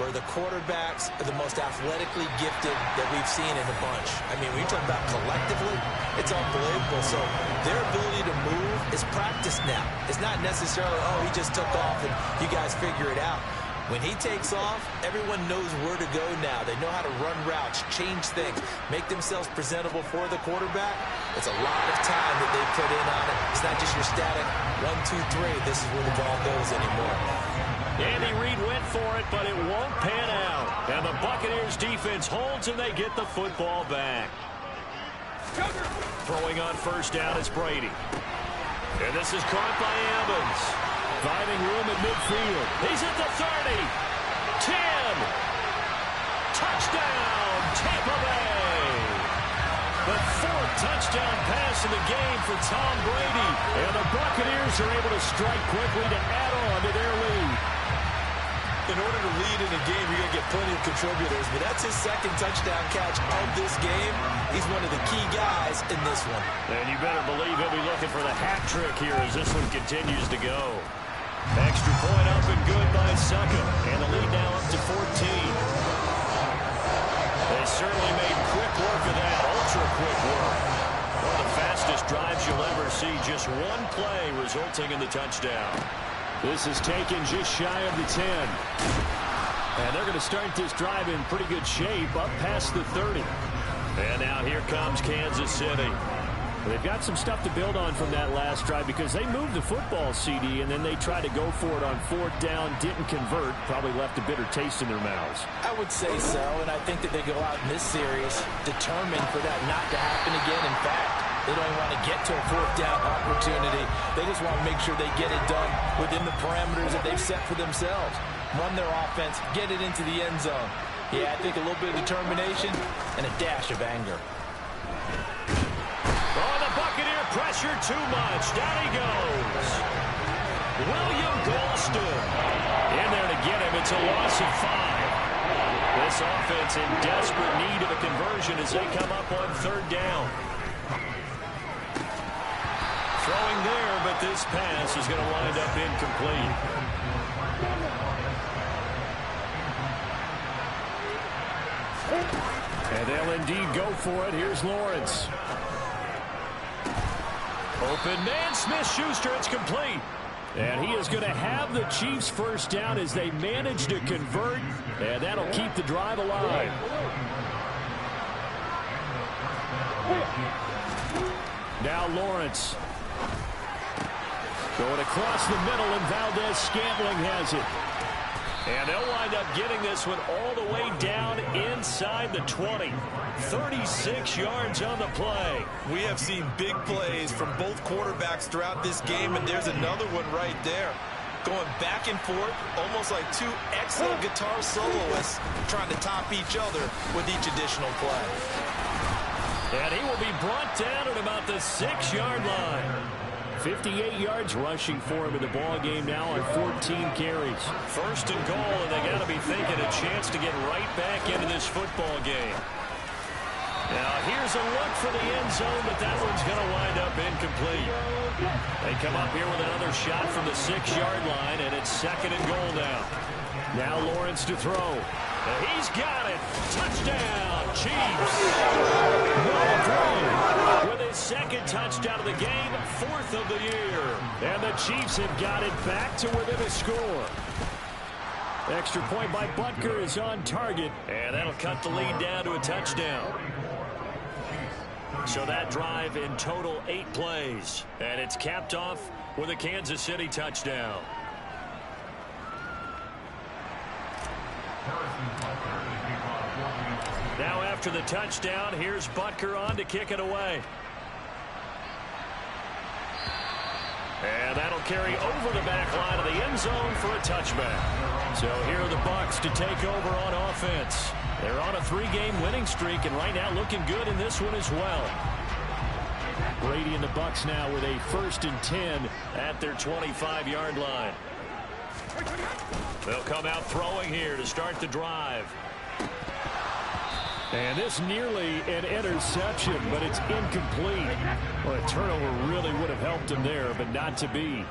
where the quarterbacks are the most athletically gifted that we've seen in a bunch. I mean, when you talk about collectively, it's unbelievable. So their ability to move is practiced now. It's not necessarily, oh, he just took off and you guys figure it out. When he takes off, everyone knows where to go now. They know how to run routes, change things, make themselves presentable for the quarterback. It's a lot of time that they put in on it. It's not just your static 1, 2, 3. This is where the ball goes anymore. Andy Reid went for it, but it won't pan out. And the Buccaneers defense holds and they get the football back. Throwing on first down is Brady. And this is caught by Evans. Finding room at midfield. He's at the 30. 10. Touchdown, Tampa Bay. The fourth touchdown pass in the game for Tom Brady. And the Buccaneers are able to strike quickly to add on to their lead. In order to lead in a game, you're going to get plenty of contributors, but that's his second touchdown catch of this game. He's one of the key guys in this one. And you better believe he'll be looking for the hat trick here as this one continues to go. Extra point up and good by Succa. And the lead now up to 14. They certainly made quick work of that, ultra-quick work. One of the fastest drives you'll ever see, just one play resulting in the touchdown. This is taken just shy of the 10. And they're going to start this drive in pretty good shape, up past the 30. And now here comes Kansas City. They've got some stuff to build on from that last drive because they moved the football, CD, and then they tried to go for it on fourth down, didn't convert, probably left a bitter taste in their mouths. I would say so, and I think that they go out in this series determined for that not to happen again. In fact, they don't even want to get to a fourth down opportunity. They just want to make sure they get it done within the parameters that they've set for themselves. Run their offense, get it into the end zone. Yeah, I think a little bit of determination and a dash of anger. Oh, the Buccaneer pressure too much. Down he goes. William Golston. In there to get him. It's a loss of 5. This offense in desperate need of a conversion as they come up on third down. Throwing there, but this pass is going to wind up incomplete. And they'll indeed go for it. Here's Lawrence. Open man, Smith-Schuster, it's complete. And he is going to have the Chiefs first down as they manage to convert, and that'll keep the drive alive. Now Lawrence. Going across the middle, and Valdez-Scantling has it. And they'll wind up getting this one all the way down inside the 20. 36 yards on the play. We have seen big plays from both quarterbacks throughout this game, and there's another one right there. Going back and forth, almost like two excellent guitar soloists trying to top each other with each additional play. And he will be brought down at about the 6-yard line. 58 yards rushing for him in the ball game now on 14 carries. First and goal, and they got to be thinking a chance to get right back into this football game. Now here's a look for the end zone, but that one's going to wind up incomplete. They come up here with another shot from the 6-yard line, and it's second and goal now. Now Lawrence to throw. And he's got it. Touchdown, Chiefs. Noah Gray with his second touchdown of the game, 4th of the year. And the Chiefs have got it back to within a score. Extra point by Butker is on target, and that'll cut the lead down to a touchdown. So that drive in total 8 plays, and it's capped off with a Kansas City touchdown. Now after the touchdown, here's Butker on to kick it away. And that'll carry over the back line of the end zone for a touchback. So here are the Bucs to take over on offense. They're on a 3-game winning streak, and right now looking good in this one as well. Brady and the Bucs now with a 1st and 10 at their 25-yard line. They'll come out throwing here to start the drive. And this nearly an interception, but it's incomplete. Well, a turnover really would have helped him there, but not to be.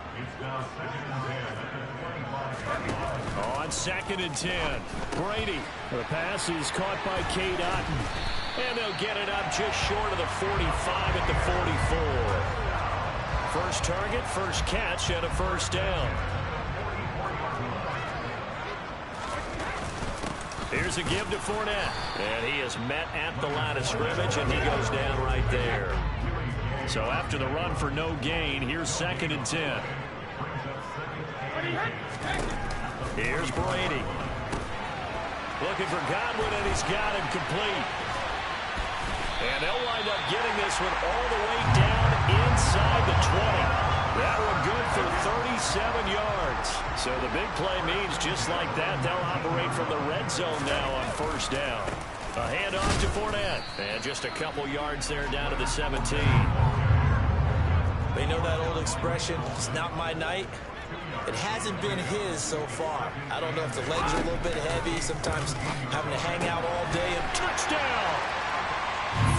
On it's 2nd and 10. Brady. The pass is caught by Cade Otton. And they'll get it up just short of the 45 at the 44. First target, first catch, and a first down. Here's a give to Fournette. And he is met at the line of scrimmage, and he goes down right there. So after the run for no gain, here's 2nd and 10. Here's Brady. Looking for Godwin, and he's got him complete. And they'll wind up getting this one all the way down inside the 20. That one good for 37 yards. So the big play means just like that, they'll operate from the red zone now on first down. A handoff to Fournette. And just a couple yards there down to the 17. They know that old expression, it's not my night. It hasn't been his so far. I don't know if the legs are a little bit heavy, sometimes having to hang out all day. And touchdown!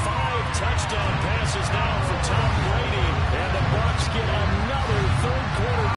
5 touchdown passes now for Tom Brady. And the Bucs get a